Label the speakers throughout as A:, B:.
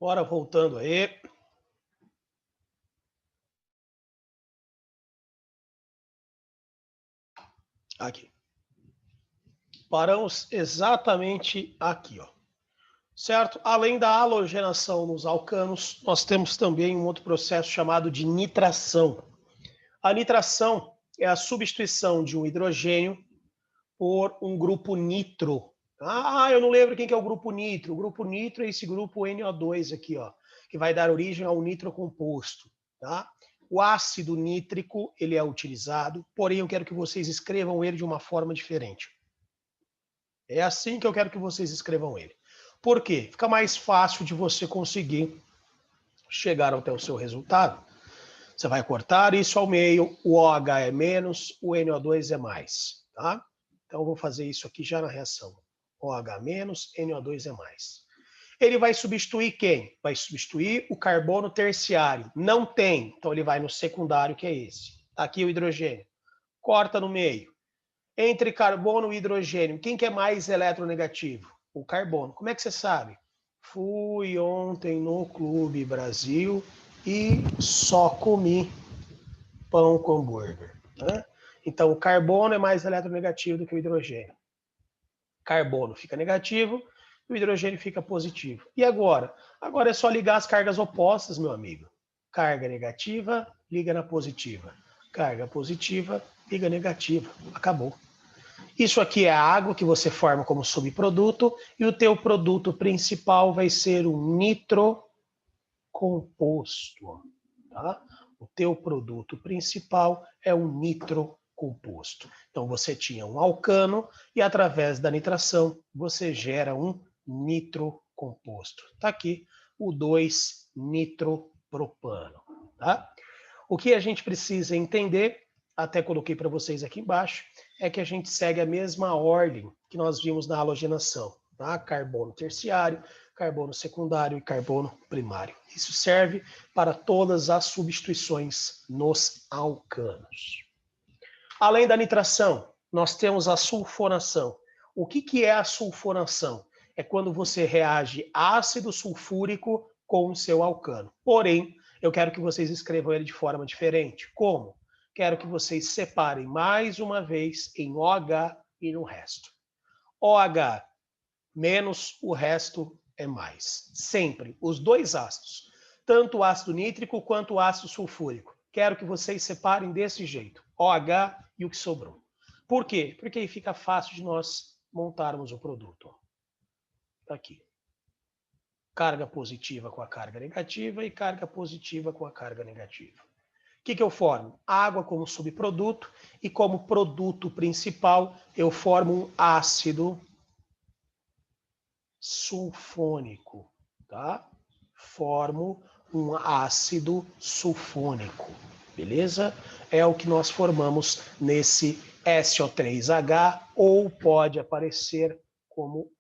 A: Bora, voltando aí. Aqui. Paramos exatamente aqui, ó. Certo? Além da halogenação nos alcanos, nós temos também um outro processo chamado de nitração. A nitração é a substituição de um hidrogênio por um grupo nitro. Eu não lembro quem que é o grupo nitro. O grupo nitro é esse grupo NO2 aqui, ó, que vai dar origem ao nitrocomposto, tá? O ácido nítrico, ele é utilizado, porém eu quero que vocês escrevam ele de uma forma diferente. É assim que eu quero que vocês escrevam ele. Por quê? Fica mais fácil de você conseguir chegar até o seu resultado. Você vai cortar isso ao meio, o OH é menos, o NO2 é mais, tá? Então eu vou fazer isso aqui já na reação. OH menos, NO2 é mais. Ele vai substituir quem? Vai substituir o carbono terciário. Não tem, então ele vai no secundário, que é esse. Tá aqui o hidrogênio. Corta no meio. Entre carbono e hidrogênio, quem que é mais eletronegativo? O carbono. Como é que você sabe? Fui ontem no Clube Brasil e só comi pão com hambúrguer. Né? Então, o carbono é mais eletronegativo do que o hidrogênio. Carbono fica negativo e o hidrogênio fica positivo. E agora? Agora é só ligar as cargas opostas, meu amigo. Carga negativa, liga na positiva. Carga positiva, liga negativa. Acabou. Isso aqui é a água que você forma como subproduto e o teu produto principal vai ser o nitrocomposto. Tá? O teu produto principal é o nitrocomposto. Então você tinha um alcano e através da nitração você gera um nitrocomposto. Está aqui o 2-nitropropano. Tá? O que a gente precisa entender, até coloquei para vocês aqui embaixo, é que a gente segue a mesma ordem que nós vimos na halogenação. Tá? Carbono terciário, carbono secundário e carbono primário. Isso serve para todas as substituições nos alcanos. Além da nitração, nós temos a sulfonação. O que é a sulfonação? É quando você reage ácido sulfúrico com o seu alcano. Porém, eu quero que vocês escrevam ele de forma diferente. Como? Quero que vocês separem mais uma vez em OH e no resto. OH menos o resto é mais. Sempre. Os dois ácidos. Tanto o ácido nítrico quanto o ácido sulfúrico. Quero que vocês separem desse jeito. OH e o que sobrou. Por quê? Porque aí fica fácil de nós montarmos o produto. Está aqui. Carga positiva com a carga negativa e carga positiva com a carga negativa. O que eu formo? Água como subproduto e como produto principal eu formo um ácido sulfônico, tá? Formo um ácido sulfônico, beleza? É o que nós formamos nesse SO3H ou pode aparecer como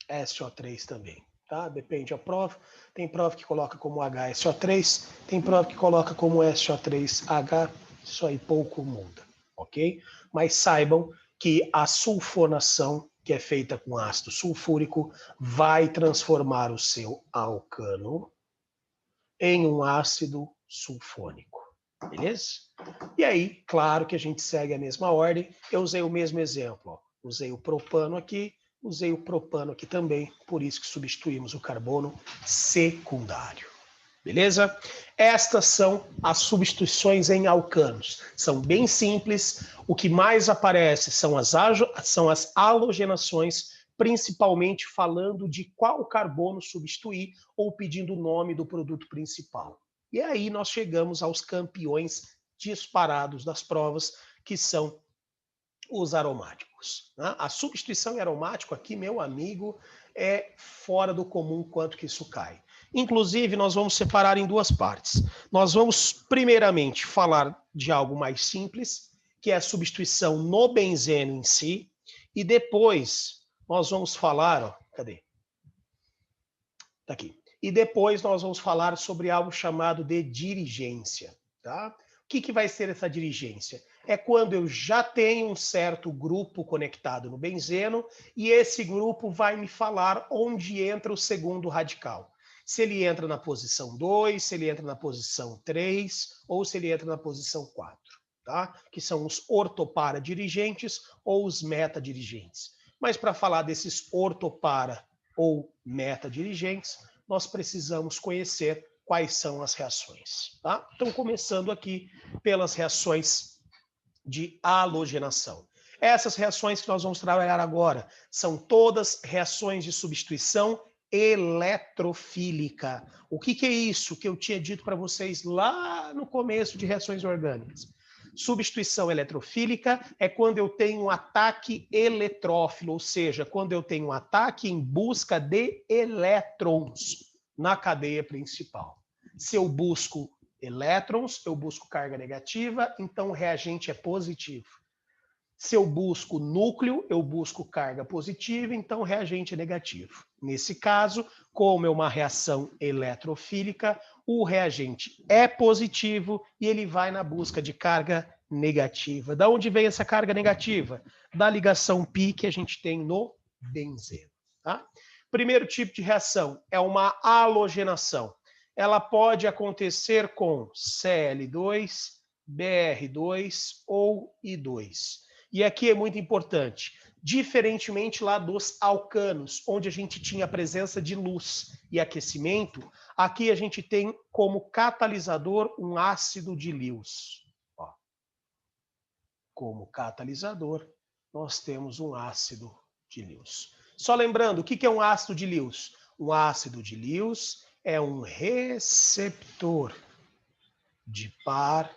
A: HSO3 também, tá? Depende da prova. Tem prova que coloca como HSO3, tem prova que coloca como SO3H, isso aí pouco muda, ok? Mas saibam que a sulfonação, que é feita com ácido sulfúrico, vai transformar o seu alcano em um ácido sulfônico, beleza? E aí, claro que a gente segue a mesma ordem. Eu usei o mesmo exemplo, ó. Usei o propano aqui, usei o propano aqui também, por isso que substituímos o carbono secundário. Beleza? Estas são as substituições em alcanos. São bem simples. O que mais aparece são as halogenações, principalmente falando de qual carbono substituir ou pedindo o nome do produto principal. E aí nós chegamos aos campeões disparados das provas, que são os aromáticos. A substituição em aromático aqui, meu amigo, é fora do comum quanto que isso cai. Inclusive, nós vamos separar em duas partes. Nós vamos, primeiramente, falar de algo mais simples, que é a substituição no benzeno em si, e depois nós vamos falar, ó, cadê? Tá aqui. E depois nós vamos falar sobre algo chamado de dirigência, tá? que vai ser essa dirigência? É quando eu já tenho um certo grupo conectado no benzeno e esse grupo vai me falar onde entra o segundo radical. Se ele entra na posição 2, se ele entra na posição 3 ou se ele entra na posição 4, tá? Que são os ortopara-dirigentes ou os meta-dirigentes. Mas para falar desses ortopara ou meta-dirigentes, nós precisamos conhecer quais são as reações, tá? Então, começando aqui pelas reações de halogenação. Essas reações que nós vamos trabalhar agora são todas reações de substituição eletrofílica. O que é isso que eu tinha dito para vocês lá no começo de reações orgânicas? Substituição eletrofílica é quando eu tenho um ataque eletrófilo, ou seja, quando eu tenho um ataque em busca de elétrons na cadeia principal. Se eu busco elétrons, eu busco carga negativa, então o reagente é positivo. Se eu busco núcleo, eu busco carga positiva, então o reagente é negativo. Nesse caso, como é uma reação eletrofílica, o reagente é positivo e ele vai na busca de carga negativa. Da onde vem essa carga negativa? Da ligação π que a gente tem no benzeno. Tá? Primeiro tipo de reação é uma halogenação. Ela pode acontecer com Cl2, Br2 ou I2. E aqui é muito importante, diferentemente lá dos alcanos, onde a gente tinha a presença de luz e aquecimento, aqui a gente tem como catalisador um ácido de Lewis. Ó. Como catalisador, nós temos um ácido de Lewis. Só lembrando, o que é um ácido de Lewis? Um ácido de Lewis é um receptor de par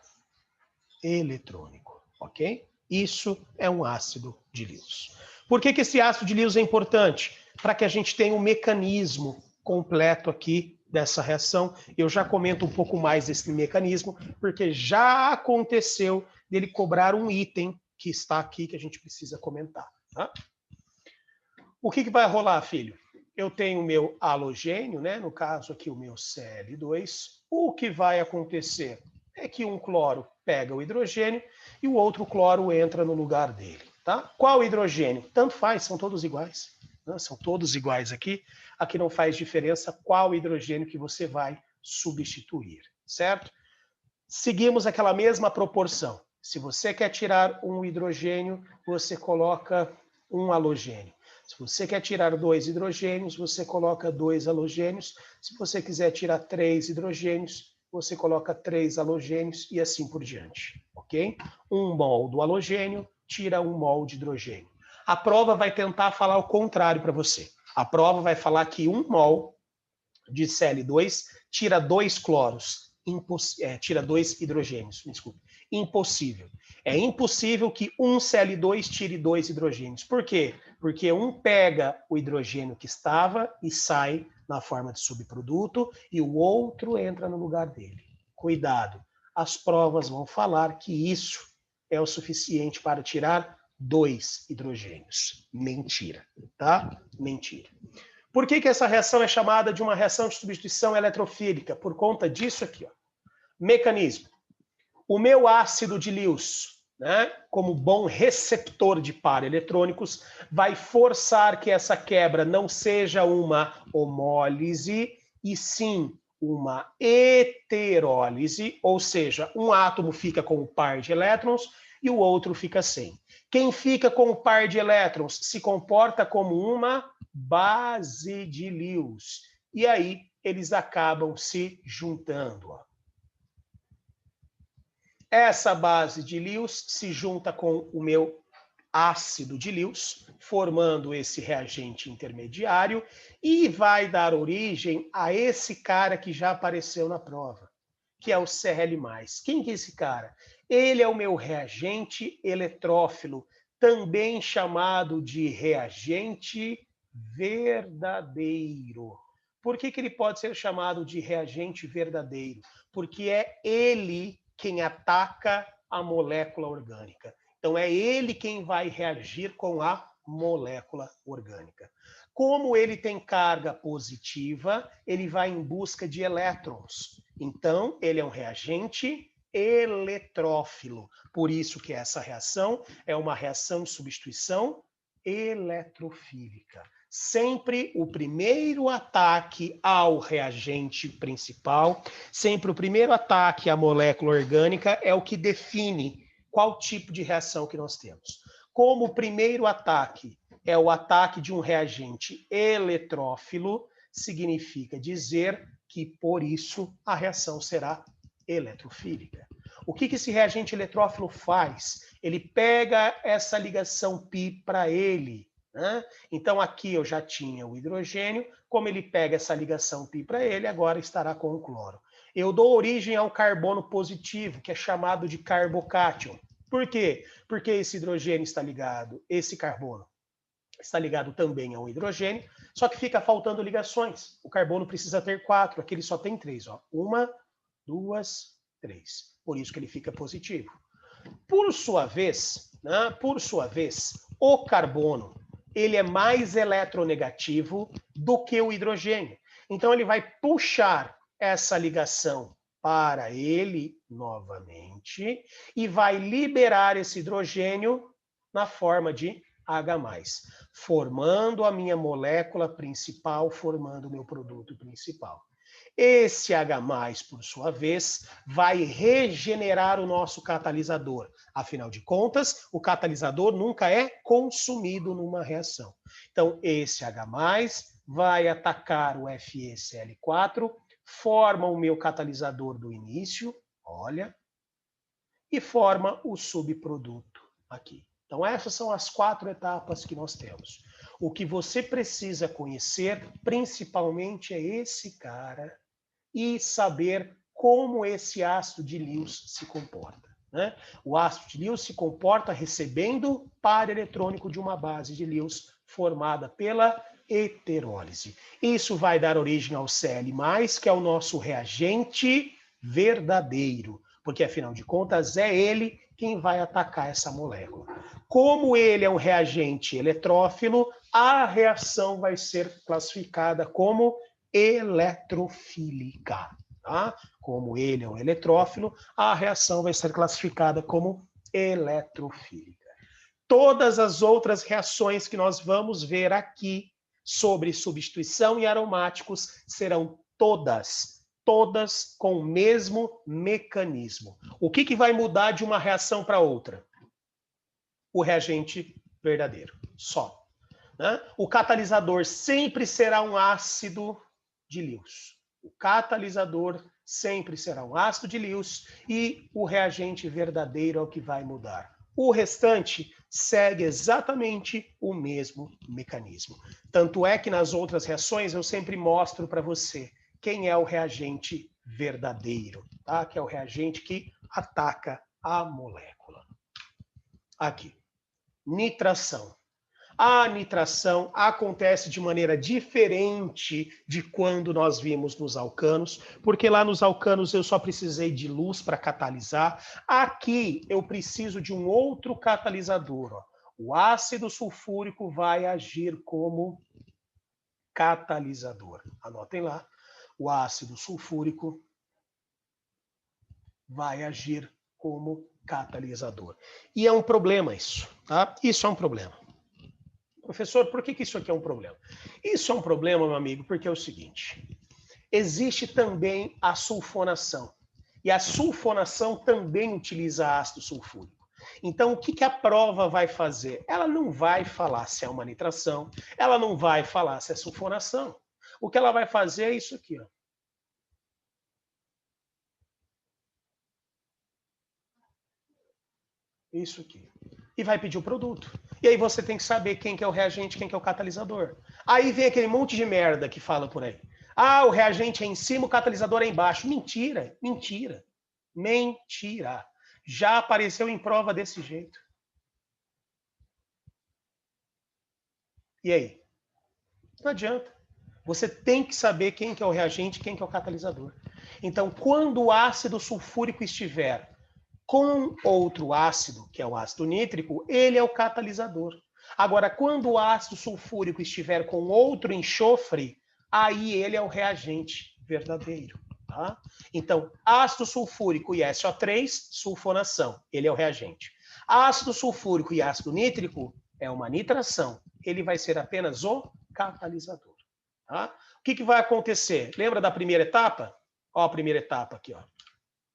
A: eletrônico, ok? Isso é um ácido de Lewis. Por que esse ácido de Lewis é importante? Para que a gente tenha um mecanismo completo aqui dessa reação. Eu já comento um pouco mais desse mecanismo, porque já aconteceu dele cobrar um item que está aqui que a gente precisa comentar. Tá? O que vai rolar, filho? Eu tenho o meu halogênio, né? No caso aqui o meu Cl2. O que vai acontecer é que um cloro pega o hidrogênio e o outro cloro entra no lugar dele. Tá? Qual hidrogênio? Tanto faz, são todos iguais. Né? São todos iguais aqui. Aqui não faz diferença qual hidrogênio que você vai substituir, certo? Seguimos aquela mesma proporção. Se você quer tirar um hidrogênio, você coloca um halogênio. Se você quer tirar 2 hidrogênios, você coloca 2 halogênios. Se você quiser tirar 3 hidrogênios, você coloca 3 halogênios e assim por diante, ok? 1 mol do halogênio tira 1 mol de hidrogênio. A prova vai tentar falar o contrário para você. A prova vai falar que 1 mol de Cl2 tira 2 cloros, tira 2 hidrogênios, desculpe. Impossível. É impossível que um Cl2 tire 2 hidrogênios. Por quê? Porque um pega o hidrogênio que estava e sai na forma de subproduto e o outro entra no lugar dele. Cuidado, as provas vão falar que isso é o suficiente para tirar 2 hidrogênios. Mentira, tá? Mentira. Por que essa reação é chamada de uma reação de substituição eletrofílica? Por conta disso aqui, ó. Mecanismo. O meu ácido de Lewis, né, como bom receptor de par eletrônicos, vai forçar que essa quebra não seja uma homólise, e sim uma heterólise, ou seja, um átomo fica com o par de elétrons e o outro fica sem. Quem fica com o par de elétrons se comporta como uma base de Lewis. E aí eles acabam se juntando. Ó. Essa base de Lewis se junta com o meu ácido de Lewis, formando esse reagente intermediário e vai dar origem a esse cara que já apareceu na prova, que é o Cl+. Quem que é esse cara? Ele é o meu reagente eletrófilo, também chamado de reagente verdadeiro. Por que ele pode ser chamado de reagente verdadeiro? Porque é ele quem ataca a molécula orgânica. Então, é ele quem vai reagir com a molécula orgânica. Como ele tem carga positiva, ele vai em busca de elétrons. Então, ele é um reagente eletrófilo. Por isso que essa reação é uma reação de substituição eletrofílica. Sempre o primeiro ataque ao reagente principal, sempre o primeiro ataque à molécula orgânica é o que define qual tipo de reação que nós temos. Como o primeiro ataque é o ataque de um reagente eletrófilo, significa dizer que, por isso, a reação será eletrofílica. O que esse reagente eletrófilo faz? Ele pega essa ligação π para ele. Né? Então, aqui eu já tinha o hidrogênio. Como ele pega essa ligação π para ele, agora estará com o cloro. Eu dou origem ao carbono positivo, que é chamado de carbocátion. Por quê? Porque esse hidrogênio está ligado, esse carbono está ligado também ao hidrogênio, só que fica faltando ligações. O carbono precisa ter 4, aqui ele só tem 3. Ó. 1, 2, 3. Por isso que ele fica positivo. Por sua vez, o carbono ele é mais eletronegativo do que o hidrogênio. Então ele vai puxar essa ligação para ele novamente e vai liberar esse hidrogênio na forma de H+, formando a minha molécula principal, formando o meu produto principal. Esse H+, por sua vez, vai regenerar o nosso catalisador. Afinal de contas, o catalisador nunca é consumido numa reação. Então, esse H+, vai atacar o FeCl4, forma o meu catalisador do início, olha, e forma o subproduto aqui. Então, essas são as 4 etapas que nós temos. O que você precisa conhecer, principalmente, é esse cara e saber como esse ácido de Lewis se comporta. Né? O ácido de Lewis se comporta recebendo par eletrônico de uma base de Lewis formada pela heterólise. Isso vai dar origem ao Cl+, que é o nosso reagente verdadeiro, porque, afinal de contas, é ele quem vai atacar essa molécula. Como ele é um reagente eletrófilo, a reação vai ser classificada como eletrofílica. Tá? Como ele é um eletrófilo, a reação vai ser classificada como eletrofílica. Todas as outras reações que nós vamos ver aqui sobre substituição e aromáticos serão todas com o mesmo mecanismo. O que vai mudar de uma reação para outra? O reagente verdadeiro, só. Né? O catalisador sempre será um ácido de Lewis. O catalisador sempre será um ácido de Lewis e o reagente verdadeiro é o que vai mudar. O restante segue exatamente o mesmo mecanismo. Tanto é que nas outras reações eu sempre mostro para você quem é o reagente verdadeiro, tá? Que é o reagente que ataca a molécula. Aqui, nitração. A nitração acontece de maneira diferente de quando nós vimos nos alcanos, porque lá nos alcanos eu só precisei de luz para catalisar. Aqui eu preciso de um outro catalisador. Ó. O ácido sulfúrico vai agir como catalisador. Anotem lá. O ácido sulfúrico vai agir como catalisador. E é um problema isso, tá? Isso é um problema. Professor, por que isso aqui é um problema? Isso é um problema, meu amigo, porque é o seguinte. Existe também a sulfonação. E a sulfonação também utiliza ácido sulfúrico. Então, o que a prova vai fazer? Ela não vai falar se é uma nitração, ela não vai falar se é sulfonação. O que ela vai fazer é isso aqui, ó. Isso aqui. E vai pedir o produto. E aí você tem que saber quem que é o reagente, quem que é o catalisador. Aí vem aquele monte de merda que fala por aí. Ah, o reagente é em cima, o catalisador é embaixo. Mentira, mentira, mentira. Já apareceu em prova desse jeito. E aí? Não adianta. Você tem que saber quem que é o reagente, quem que é o catalisador. Então, quando o ácido sulfúrico estiver com outro ácido, que é o ácido nítrico, ele é o catalisador. Agora, quando o ácido sulfúrico estiver com outro enxofre, aí ele é o reagente verdadeiro. Tá? Então, ácido sulfúrico e SO3, sulfonação. Ele é o reagente. Ácido sulfúrico e ácido nítrico é uma nitração. Ele vai ser apenas o catalisador. Tá? O que vai acontecer? Lembra da primeira etapa? Ó, a primeira etapa aqui, ó.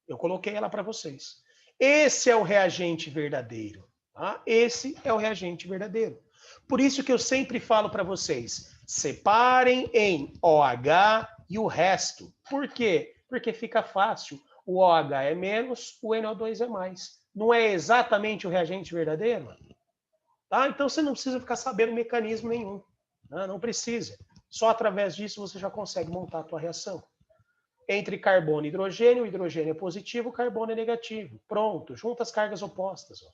A: Eu coloquei ela para vocês. Esse é o reagente verdadeiro. Tá? Esse é o reagente verdadeiro. Por isso que eu sempre falo para vocês, separem em OH e o resto. Por quê? Porque fica fácil. O OH é menos, o NO2 é mais. Não é exatamente o reagente verdadeiro? Tá? Então você não precisa ficar sabendo mecanismo nenhum. Né? Não precisa. Só através disso você já consegue montar a tua reação. Entre carbono e hidrogênio, o hidrogênio é positivo, o carbono é negativo. Pronto, junta as cargas opostas. Ó.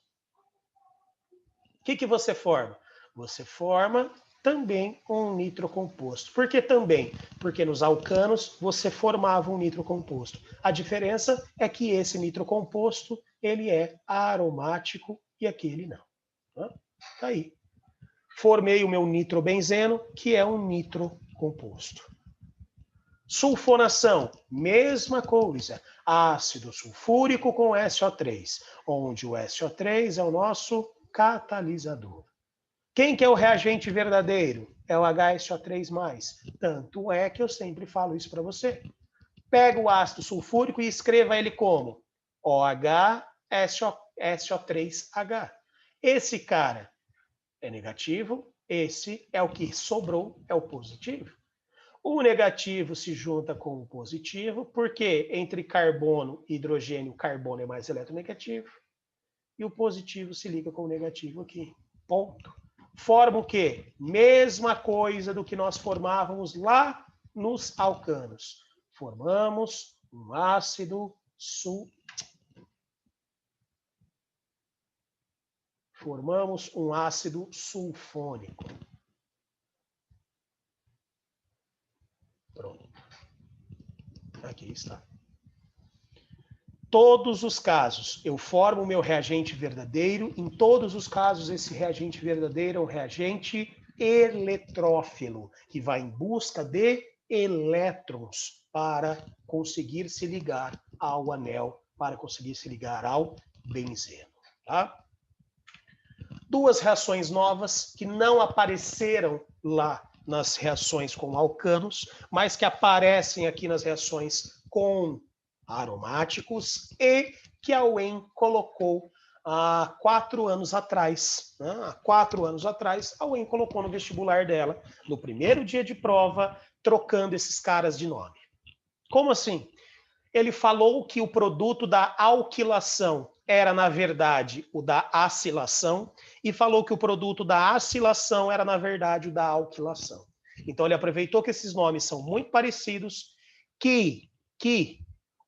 A: O que você forma? Você forma também um nitrocomposto. Por que também? Porque nos alcanos você formava um nitrocomposto. A diferença é que esse nitrocomposto ele é aromático e aquele não. Tá aí. Formei o meu nitrobenzeno, que é um nitrocomposto. Sulfonação, mesma coisa. Ácido sulfúrico com SO3, onde o SO3 é o nosso catalisador. Quem que é o reagente verdadeiro? É o HSO3+. Tanto é que eu sempre falo isso para você. Pega o ácido sulfúrico e escreva ele como OHSO3H. Esse cara é negativo, esse é o que sobrou, é o positivo. O negativo se junta com o positivo, porque entre carbono e hidrogênio, o carbono é mais eletronegativo, e o positivo se liga com o negativo aqui. Ponto. Forma o quê? Mesma coisa do que nós formávamos lá nos alcanos. Formamos um ácido sulfônico. Pronto. Aqui está. Todos os casos, eu formo o meu reagente verdadeiro. Em todos os casos, esse reagente verdadeiro é um reagente eletrófilo, que vai em busca de elétrons para conseguir se ligar ao anel, para conseguir se ligar ao benzeno. Tá? Duas reações novas que não apareceram lá nas reações com alcanos, mas que aparecem aqui nas reações com aromáticos e que a UEM colocou há 4 anos atrás. Né? Há 4 anos atrás, a UEM colocou no vestibular dela, no primeiro dia de prova, trocando esses caras de nome. Como assim? Ele falou que o produto da alquilação era, na verdade, o da acilação, e falou que o produto da acilação era, na verdade, o da alquilação. Então, ele aproveitou que esses nomes são muito parecidos, que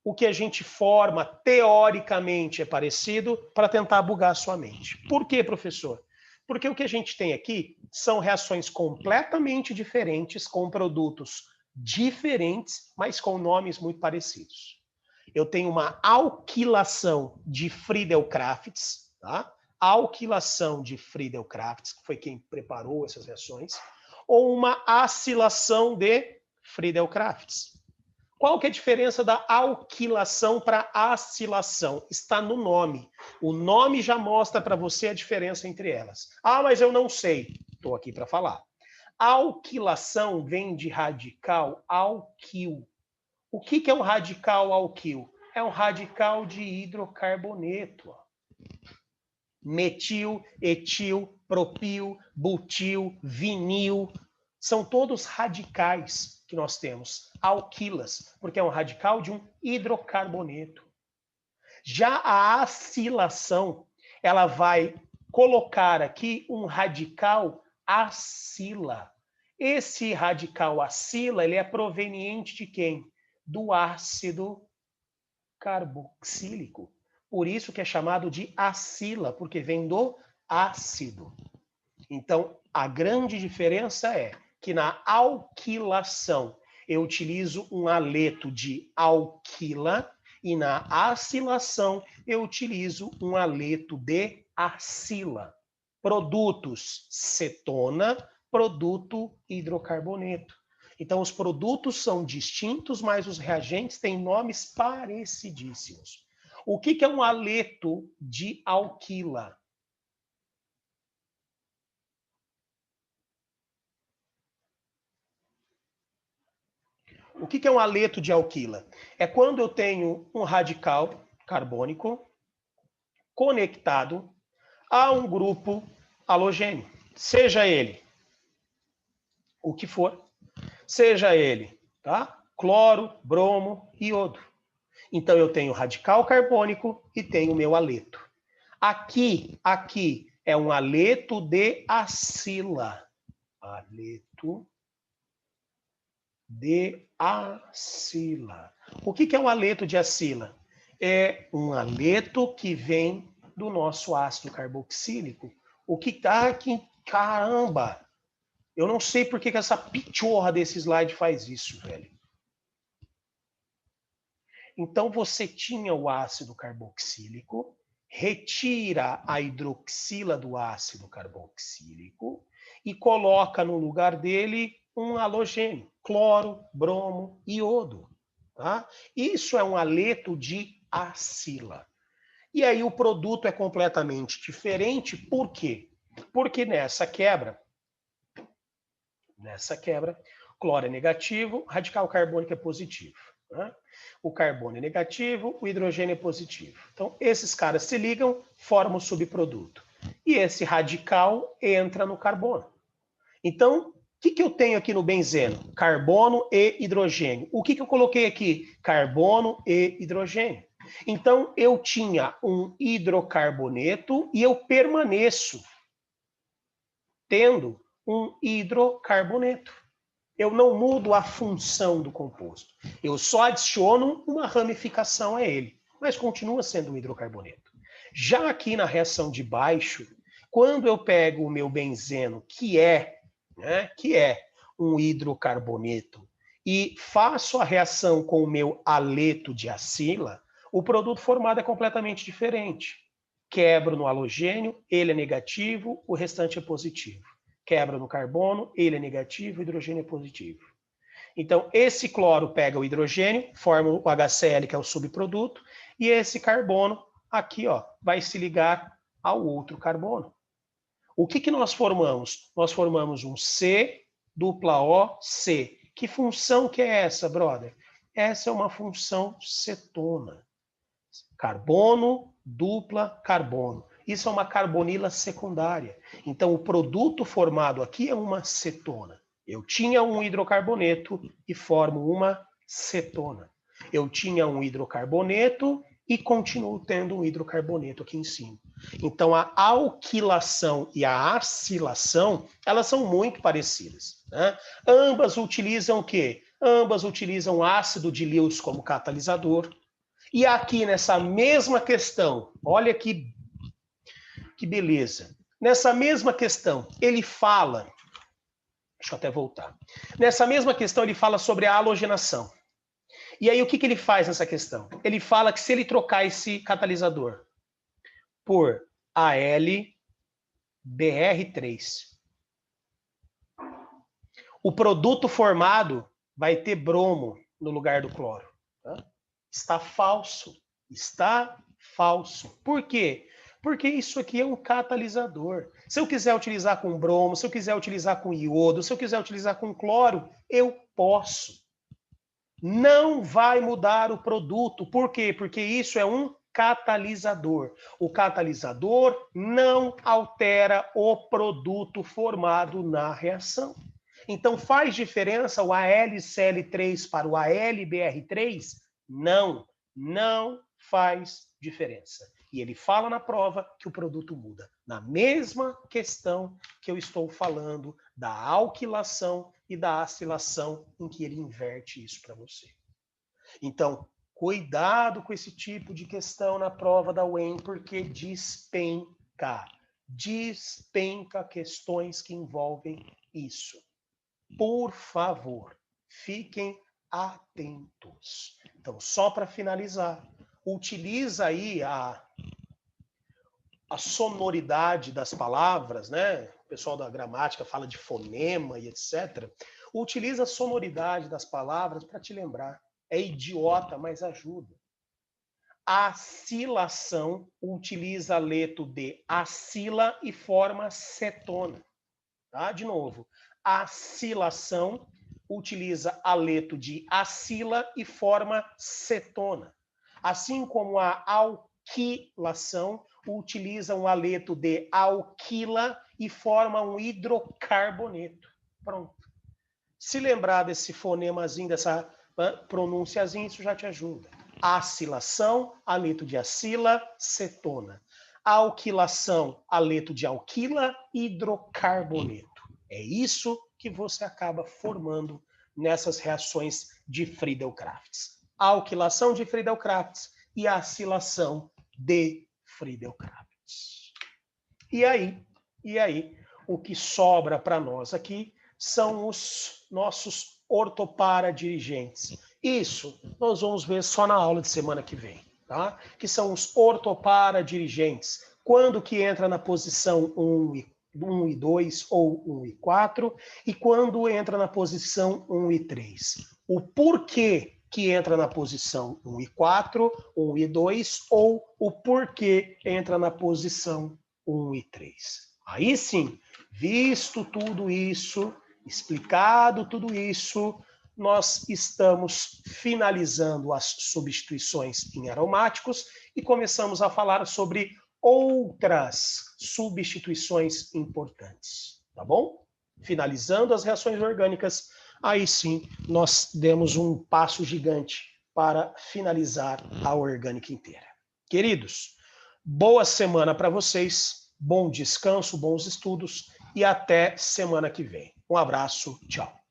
A: o que a gente forma, teoricamente, é parecido, para tentar bugar a sua mente. Por quê, professor? Porque o que a gente tem aqui são reações completamente diferentes, com produtos diferentes, mas com nomes muito parecidos. Eu tenho uma alquilação de Friedel-Crafts, tá? Alquilação de Friedel-Crafts, que foi quem preparou essas reações, ou uma acilação de Friedel-Crafts. Qual que é a diferença da alquilação para acilação? Está no nome. O nome já mostra para você a diferença entre elas. Ah, mas eu não sei. Estou aqui para falar. Alquilação vem de radical alquil. O que é um radical alquil? É um radical de hidrocarboneto. Metil, etil, propil, butil, vinil. São todos radicais que nós temos, alquilas, porque é um radical de um hidrocarboneto. Já a acilação, ela vai colocar aqui um radical acila. Esse radical acila, ele é proveniente de quem? Do ácido carboxílico. Por isso que é chamado de acila, porque vem do ácido. Então, a grande diferença é que na alquilação eu utilizo um aleto de alquila e na acilação eu utilizo um aleto de acila. Produtos cetona, produto hidrocarboneto. Então, os produtos são distintos, mas os reagentes têm nomes parecidíssimos. O que é um aleto de alquila? O que é um aleto de alquila? É quando eu tenho um radical carbônico conectado a um grupo halogênio, seja ele o que for, seja ele, tá? Cloro, bromo, iodo. Então eu tenho radical carbônico e tenho o meu aleto. Aqui é um aleto de acila. Aleto de acila. O que é um aleto de acila? É um aleto que vem do nosso ácido carboxílico. O que tá aqui, caramba! Eu não sei por que essa pichorra desse slide faz isso, velho. Então você tinha o ácido carboxílico, retira a hidroxila do ácido carboxílico e coloca no lugar dele um halogênio, cloro, bromo, iodo. Tá? Isso é um aleto de acila. E aí o produto é completamente diferente, por quê? Porque nessa quebra, cloro é negativo, radical carbônico é positivo. Né? O carbono é negativo, o hidrogênio é positivo. Então, esses caras se ligam, formam o subproduto. E esse radical entra no carbono. Então, o que eu tenho aqui no benzeno? Carbono e hidrogênio. O que eu coloquei aqui? Carbono e hidrogênio. Então, eu tinha um hidrocarboneto e eu permaneço tendo um hidrocarboneto. Eu não mudo a função do composto. Eu só adiciono uma ramificação a ele, mas continua sendo um hidrocarboneto. Já aqui na reação de baixo, quando eu pego o meu benzeno, que é um hidrocarboneto, e faço a reação com o meu aleto de acila, o produto formado é completamente diferente. Quebro no halogênio, ele é negativo, o restante é positivo. Quebra no carbono, ele é negativo, o hidrogênio é positivo. Então, esse cloro pega o hidrogênio, forma o HCl, que é o subproduto, e esse carbono aqui, ó, vai se ligar ao outro carbono. O que nós formamos? Nós formamos um C dupla O C. Que função que é essa, brother? Essa é uma função cetona. Carbono, dupla, carbono. Isso é uma carbonila secundária. Então, o produto formado aqui é uma cetona. Eu tinha um hidrocarboneto e formo uma cetona. Eu tinha um hidrocarboneto e continuo tendo um hidrocarboneto aqui em cima. Então, a alquilação e a acilação, elas são muito parecidas. Né? Ambas utilizam o quê? Ambas utilizam ácido de Lewis como catalisador. E aqui nessa mesma questão, olha que beleza. Nessa mesma questão, ele fala, deixa eu até voltar. Nessa mesma questão, ele fala sobre a halogenação. E aí, o que ele faz nessa questão? Ele fala que se ele trocar esse catalisador por AlBr3, o produto formado vai ter bromo no lugar do cloro. Tá? Está falso. Está falso. Por quê? Porque isso aqui é um catalisador. Se eu quiser utilizar com bromo, se eu quiser utilizar com iodo, se eu quiser utilizar com cloro, eu posso. Não vai mudar o produto. Por quê? Porque isso é um catalisador. O catalisador não altera o produto formado na reação. Então, faz diferença o AlCl3 para o AlBr3? Não, não faz diferença. E ele fala na prova que o produto muda. Na mesma questão que eu estou falando da alquilação e da acilação, em que ele inverte isso para você. Então, cuidado com esse tipo de questão na prova da UEM, porque despenca questões que envolvem isso. Por favor, fiquem atentos. Então, só para finalizar, utiliza aí a sonoridade das palavras, né? O pessoal da gramática fala de fonema e etc. Utiliza a sonoridade das palavras para te lembrar. É idiota, mas ajuda. Acilação utiliza leto de acila e forma cetona. Tá? De novo. Acilação utiliza aleto de acila e forma cetona. Assim como a alquilação utiliza um aleto de alquila e forma um hidrocarboneto. Pronto. Se lembrar desse fonemazinho, dessa pronunciazinha, isso já te ajuda. Acilação, aleto de acila, cetona. Alquilação, aleto de alquila, hidrocarboneto. É isso que você acaba formando nessas reações de Friedel-Crafts. Alquilação de Friedel-Crafts e acilação de Friedel-Crafts. E aí, o que sobra para nós aqui são os nossos ortoparadirigentes. Isso nós vamos ver só na aula de semana que vem, tá? Que são os ortoparadirigentes. Quando que entra na posição 1 e 2 ou 1 e 4 e quando entra na posição 1 e 3. O porquê que entra na posição 1 e 4, 1 e 2 ou o porquê entra na posição 1 e 3. Aí sim, visto tudo isso, explicado tudo isso, nós estamos finalizando as substituições em aromáticos e começamos a falar sobre outras substituições importantes, tá bom? Finalizando as reações orgânicas, aí sim nós demos um passo gigante para finalizar a orgânica inteira. Queridos, boa semana para vocês, bom descanso, bons estudos e até semana que vem. Um abraço, tchau.